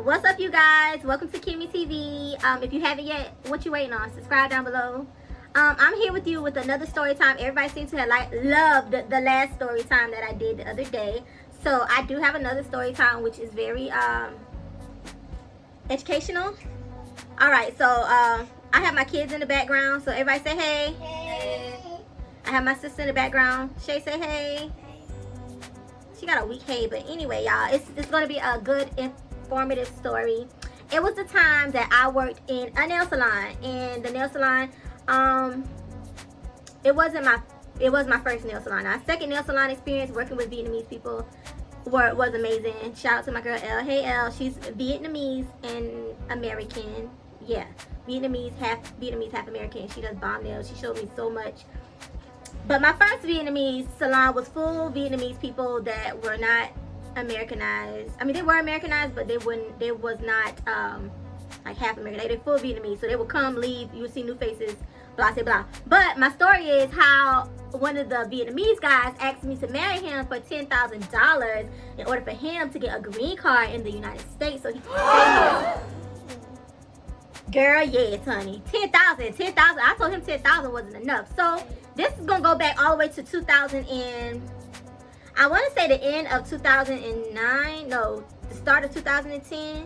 What's up, you guys? Welcome to Kimmy TV. If you haven't yet, what you waiting on? Subscribe down below. I'm here with you with another story time. Everybody seems to have loved the last story time that I did the other day. So I do have another story time, which is very educational. All right, so I have my kids in the background. So everybody say hey. Hey. I have my sister in the background. Shay, say hey. She got a weak hey, but anyway, y'all, it's gonna be a good, informative story. It was the time that I worked in a nail salon, and the nail salon, it was my first nail salon. Our second nail salon experience working with Vietnamese people was amazing. Shout out to my girl Elle. Hey Elle, she's Vietnamese and American. Yeah, half Vietnamese, half American. She does bomb nails. She showed me so much. But my first Vietnamese salon was full Vietnamese people that were not Americanized. I mean, they were Americanized, but they was not like half American. They full Vietnamese, so they would come, leave, you would see new faces, blah blah blah. But my story is how one of the Vietnamese guys asked me to marry him for $10,000 in order for him to get a green card in the United States. So he girl, yes, honey, 10,000. I told him 10,000 wasn't enough. So this is gonna go back all the way to 2000 and I want to say the end of 2009. No, the start of 2010,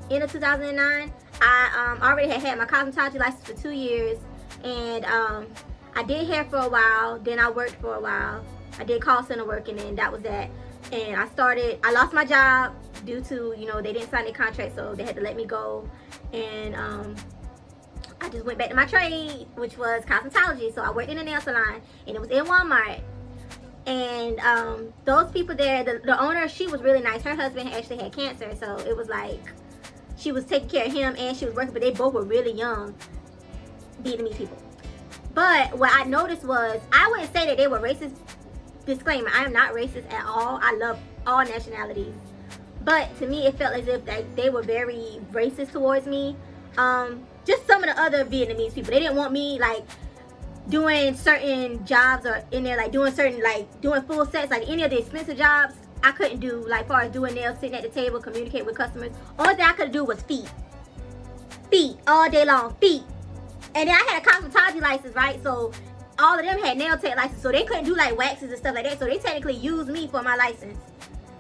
end of 2009. I already had my cosmetology license for 2 years, and I did hair for a while. Then I worked for a while. I did call center work, and then that was that. And I lost my job due to, they didn't sign the contract, so they had to let me go. And I just went back to my trade, which was cosmetology. So I worked in a nail salon, and it was in Walmart. And those people there, the owner, she was really nice. Her husband actually had cancer, so it was like she was taking care of him and she was working, but they both were really young Vietnamese people. But what I noticed was, I wouldn't say that they were racist. Disclaimer, I am not racist at all. I love all nationalities. But to me, it felt as if they were very racist towards me. Just some of the other Vietnamese people, they didn't want me doing certain jobs, or in there doing full sets, any of the expensive jobs I couldn't do, far as doing nails, sitting at the table, communicate with customers. Only thing I could do was feet all day long, feet. And then I had a cosmetology license, right? So all of them had nail tech license, so they couldn't do waxes and stuff like that. So they technically used me for my license,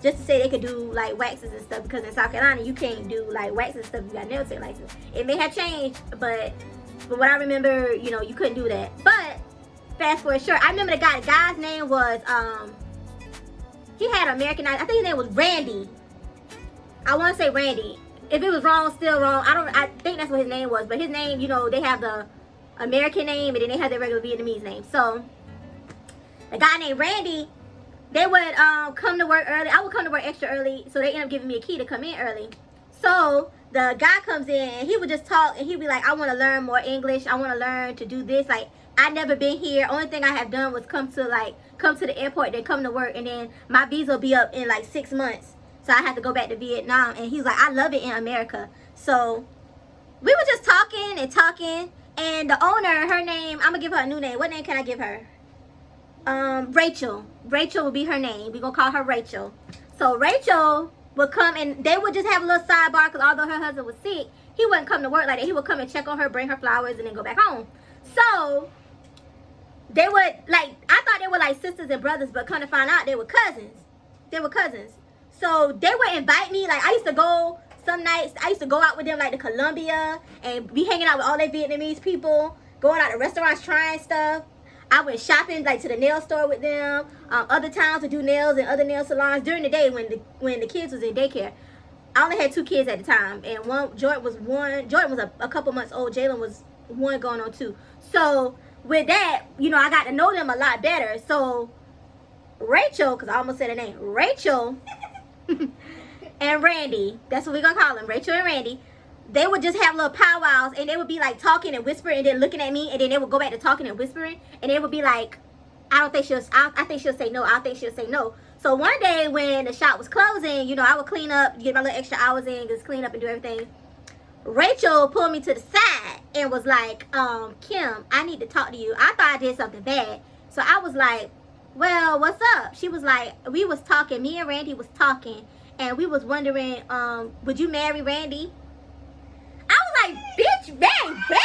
just to say they could do waxes and stuff, because in South Carolina you can't do waxes and stuff if you got nail tech license. It may have changed, but what I remember, you couldn't do that. But fast forward short, I remember the guy's name was he had American, I think his name was Randy. I want to say Randy. If it was wrong, still wrong. I think that's what his name was. But his name, they have the American name and then they have their regular Vietnamese name. So the guy named Randy, they would come to work early. I would come to work extra early, so they ended up giving me a key to come in early. So the guy comes in and he would just talk and he'd be like, I want to learn more English. I want to learn to do this. I never been here. Only thing I have done was come to the airport, then come to work, and then my visa will be up in 6 months. So I had to go back to Vietnam. And he's like, I love it in America. So we were just talking and talking. And the owner, her name, I'm going to give her a new name. What name can I give her? Rachel. Rachel will be her name. We're going to call her Rachel. So Rachel would come and they would just have a little sidebar, because although her husband was sick, he wouldn't come to work like that. He would come and check on her, bring her flowers, and then go back home. So they would I thought they were sisters and brothers, but come to find out they were cousins. So they would invite me. I used to go some nights. I used to go out with them to Colombia and be hanging out with all their Vietnamese people, going out to restaurants, trying stuff. I went shopping to the nail store with them. Other times to do nails in other nail salons during the day when the kids was in daycare. I only had 2 kids at the time, and Jordan was a couple months old. Jalen was 1 going on 2. So with that, I got to know them a lot better. So Rachel, because I almost said her name, Rachel and Randy, that's what we're gonna call them, Rachel and Randy. They would just have little powwows, and they would be talking and whispering, and then looking at me, and then they would go back to talking and whispering, and they would be I think she'll say no. I think she'll say no. So one day when the shop was closing, I would clean up, get my little extra hours in, just clean up and do everything. Rachel pulled me to the side and was like, Kim, I need to talk to you. I thought I did something bad. So I was like, well, what's up? She was like, we was talking, me and Randy was talking, and we was wondering, would you marry Randy? I was like, bitch, marry Randy?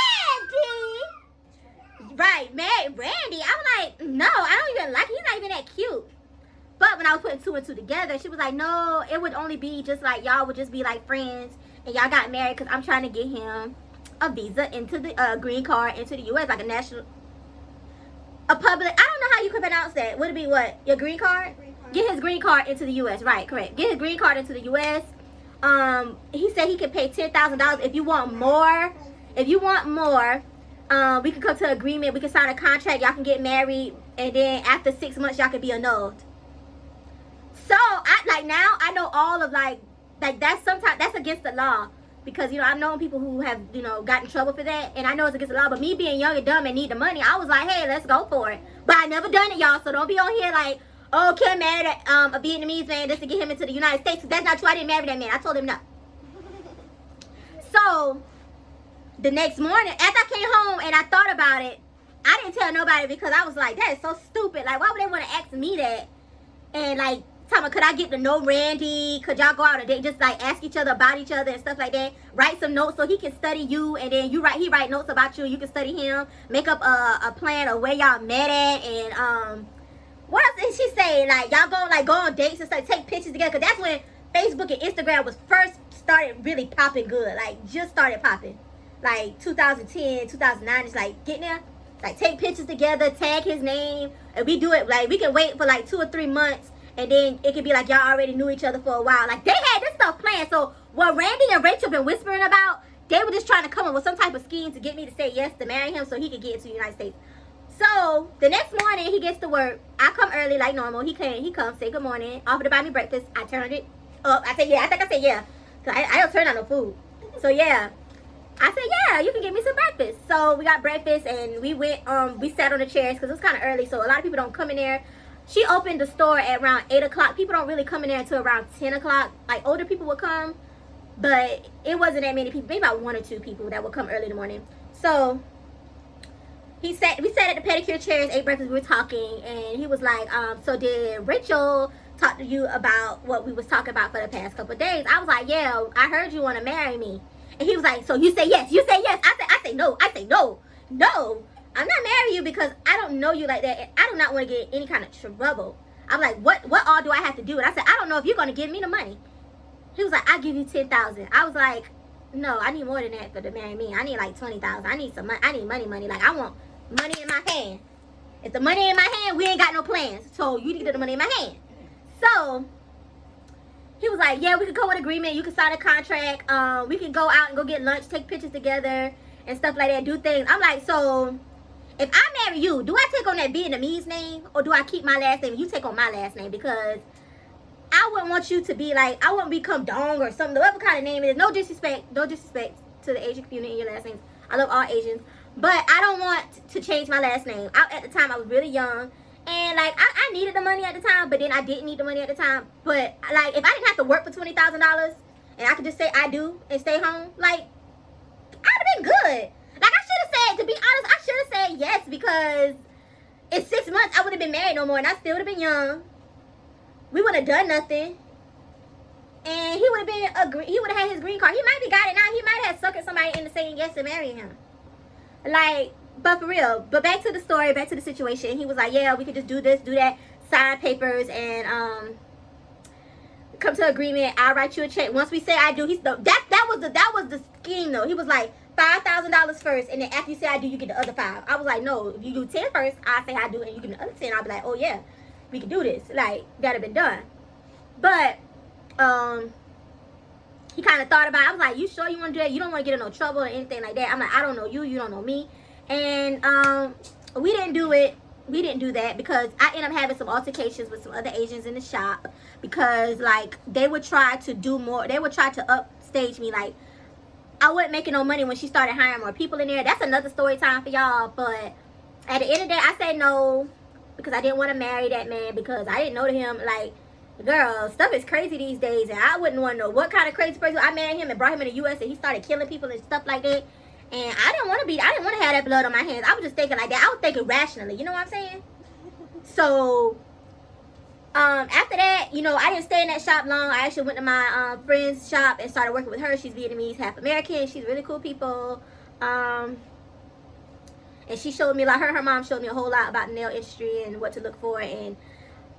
Right, marry Randy? I was like, no, I don't even like him. He's not even that cute. But when I was putting two and two together, she was like, no, it would only be just like, y'all would just be like friends, and y'all got married because I'm trying to get him a visa into the green card into the U.S., like a public, I don't know how you could pronounce that. Would it be what? Your green card? Get his green card into the U.S. Right, correct. Get his green card into the U.S. He said he could pay $10,000 if you want more. If you want more, we could come to an agreement. We can sign a contract. Y'all can get married, and then after 6 months, y'all can be annulled. So now I know all of like that's sometimes that's against the law. Because, I've known people who have, got in trouble for that. And I know it's against the law. But me being young and dumb and need the money, I was like, hey, let's go for it. But I never done it, y'all. So don't be on here like, oh, Kim married a Vietnamese man just to get him into the United States. Because that's not true. I didn't marry that man. I told him no. So, the next morning, after I came home and I thought about it, I didn't tell nobody because I was like, that is so stupid. Like, why would they want to ask me that? And, like, tell me, could I get to know Randy? Could y'all go out and date? Just like ask each other about each other and stuff like that. Write some notes so he can study you, and then he write notes about you. You can study him. Make up a plan of where y'all met at, and what else did she say? Like y'all go on dates and stuff, take pictures together. Cause that's when Facebook and Instagram was first started really popping good. Like just started popping. Like 2010, 2009. It's like getting there. Like take pictures together, tag his name, and we do it. Like we can wait for like 2 or 3 months. And then it could be like y'all already knew each other for a while. Like they had this stuff planned. So what Randy and Rachel been whispering about, they were just trying to come up with some type of scheme to get me to say yes to marry him so he could get into the United States. So the next morning he gets to work. I come early like normal. He comes, say good morning, offered to buy me breakfast. I turned it up. I said yeah. I think I said yeah. Cause I don't turn on no food. So yeah. I said yeah, you can get me some breakfast. So we got breakfast and we went we sat on the chairs because it was kind of early. So a lot of people don't come in there. She opened the store at around 8 o'clock. People don't really come in there until around 10 o'clock. Like, older people would come, but it wasn't that many people. Maybe about 1 or 2 people that would come early in the morning. So, we sat at the pedicure chairs, ate breakfast, we were talking, and he was like, so did Rachel talk to you about what we was talking about for the past couple of days? I was like, yeah, I heard you want to marry me. And he was like, so you say yes, you say yes. I say no, no. I'm not marrying you because I don't know you like that, and I do not want to get any kind of trouble. I'm like, what all do I have to do? And I said, I don't know if you're going to give me the money. He was like, I'll give you $10,000. I was like, no, I need more than that for to marry me. I need like $20,000. I need some money. I need money. Like, I want money in my hand. If the money in my hand, we ain't got no plans. So you need to get the money in my hand. So he was like, yeah, we could go in agreement. You can sign a contract. We can go out and go get lunch, take pictures together and stuff like that, do things. I'm like, so if I marry you, do I take on that Vietnamese name or do I keep my last name and you take on my last name? Because I wouldn't want you to be like, I wouldn't become Dong or something, whatever kind of name it is. No disrespect to the Asian community and your last names. I love all Asians. But I don't want to change my last name. At the time, I was really young. And, like, I needed the money at the time, but then I didn't need the money at the time. But, like, if I didn't have to work for $20,000 and I could just say I do and stay home, like, I'd have been good. Like, I should have said, to be honest, I should have said yes because in 6 months, I wouldn't have been married no more, and I still would have been young. We would have done nothing. And he would have had his green card. He might be got it now. He might have suckered somebody into saying yes to marrying him. Like, but for real. But back to the story, back to the situation. He was like, yeah, we could just do this, do that, sign papers, and come to agreement. I'll write you a check. Once we say I do, that was the scheme though. He was like, $5,000 first, and then after you say I do, you get the other 5. I was like, no, if you do 10 first, I say I do, and you get the other 10. I'll be like, oh yeah, we can do this. Like, that'd have been done. But he kind of thought about it. I was like, you sure you want to do that? You don't want to get in no trouble or anything like that. I'm like, I don't know you, you don't know me. And we didn't do it. We didn't do that because I ended up having some altercations with some other Asians in the shop because, like, they would try to do more. They would try to upstage me. Like, I wasn't making no money when she started hiring more people in there. That's another story time for y'all. But at the end of the day, I said no because I didn't want to marry that man because I didn't know to him. Like, girl, stuff is crazy these days, and I wouldn't want to know what kind of crazy person. I married him and brought him in the U.S. and he started killing people and stuff like that. And I didn't want to have that blood on my hands. I was just thinking like that. I was thinking rationally. You know what I'm saying? So After that, you know, I didn't stay in that shop long. I actually went to my friend's shop and started working with her. She's Vietnamese, half American. She's really cool people. And she showed me, like, her mom showed me a whole lot about the nail industry and what to look for. And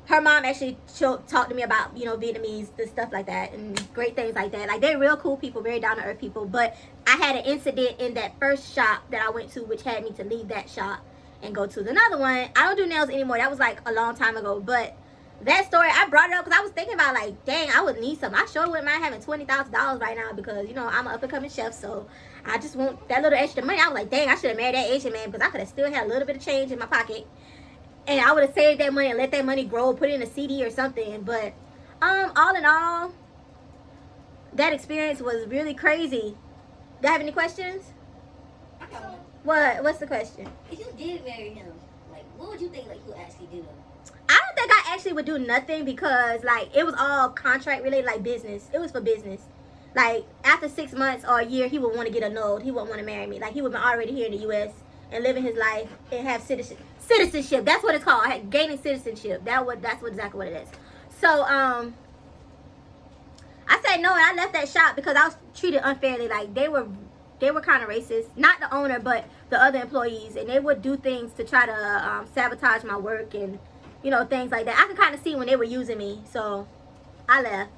her mom actually talked to me about, you know, Vietnamese, the stuff like that, and great things like that. Like, they're real cool people, very down to earth people. But I had an incident in that first shop that I went to, which had me to leave that shop and go to another one. I don't do nails anymore. That was like a long time ago. But that story, I brought it up because I was thinking about, like, dang, I would need something. I sure wouldn't mind having $20,000 right now because, you know, I'm an up-and-coming chef, so I just want that little extra money. I was like, dang, I should have married that Asian man because I could have still had a little bit of change in my pocket. And I would have saved that money and let that money grow, put it in a CD or something. But all in all, that experience was really crazy. Do you have any questions? What? What's the question? If you did marry him, like, what would you think, like, you actually do? I don't think I actually would do nothing because, like, it was all contract related, like business. It was for business. Like, after 6 months or a year, he would want to get annulled. He wouldn't want to marry me. Like, he would have been already here in the U.S. and living his life and have citizenship. That's what it's called. Gaining citizenship. That's exactly what it is. So, I said no, and I left that shop because I was treated unfairly. Like, they were kind of racist. Not the owner, but the other employees. And they would do things to try to sabotage my work and, you know, things like that. I could kind of see when they were using me. So, I left.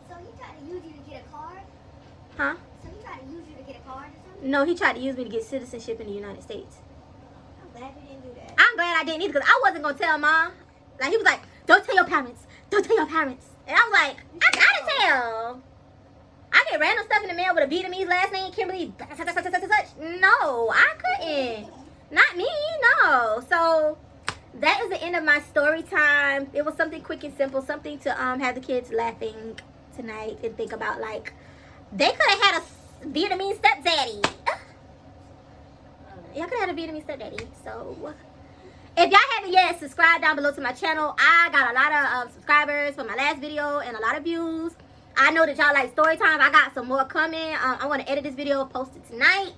So he tried to use you to get a card? Huh? So he tried to use you to get a card or something? No, he tried to use me to get citizenship in the United States. I'm glad you didn't do that. I'm glad I didn't either because I wasn't going to tell Mom. Like, he was like, don't tell your parents. Don't tell your parents. And I was like, I gotta tell. I get random stuff in the mail with a Vietnamese last name, Kimberly. No, I couldn't. Not me, no. So that is the end of my story time. It was something quick and simple, something to have the kids laughing tonight and think about, like, they could have had a Vietnamese stepdaddy. Y'all could have had a Vietnamese stepdaddy. So if y'all haven't yet, subscribe down below to my channel. I got a lot of subscribers from my last video and a lot of views. I know that y'all like story time. I got some more coming. I want to edit this video, post it tonight.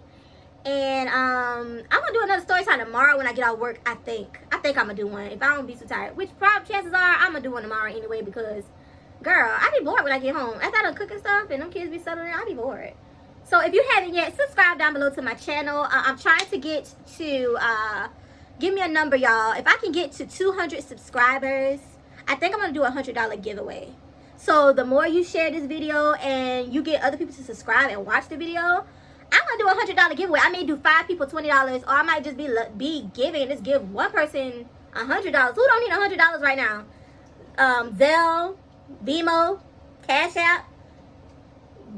And I'm going to do another story time tomorrow when I get out of work, I think. I'm going to do one if I don't be too tired. Which probably chances are I'm going to do one tomorrow anyway because, girl, I be bored when I get home. After I done cooking stuff and them kids be settling in, I be bored. So if you haven't yet, subscribe down below to my channel. I'm trying to get to, give me a number, y'all. If I can get to 200 subscribers, I think I'm going to do a $100 giveaway. So the more you share this video and you get other people to subscribe and watch the video, I'm going to do a $100 giveaway. I may do 5 people $20, or I might just be giving, just give one person $100. Who don't need $100 right now? Zelle, Vimo, Cash App.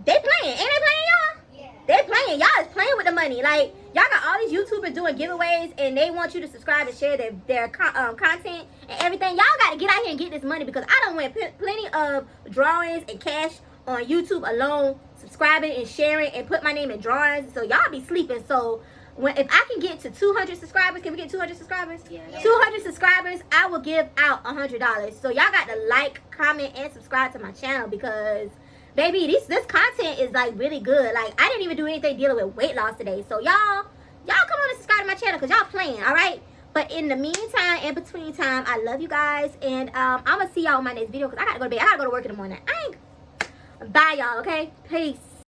They playing. Ain't they playing, y'all? Yeah. They playing. Y'all is playing with the money. Like, y'all got all these YouTubers doing giveaways, and they want you to subscribe and share their content and everything. Y'all got to get out here and get this money because I done went plenty of drawings and cash on YouTube alone, subscribing and sharing and put my name in drawings. So y'all be sleeping. So if I can get to 200 subscribers, can we get 200 subscribers? Yeah. 200 subscribers, I will give out $100. So y'all got to like, comment, and subscribe to my channel because, baby, this content is, like, really good. Like, I didn't even do anything dealing with weight loss today. So y'all come on and subscribe to my channel because y'all playing, all right? But in the meantime, in between time, I love you guys. And I'm going to see y'all in my next video because I got to go to bed. I got to go to work in the morning. Bye, y'all, okay? Peace.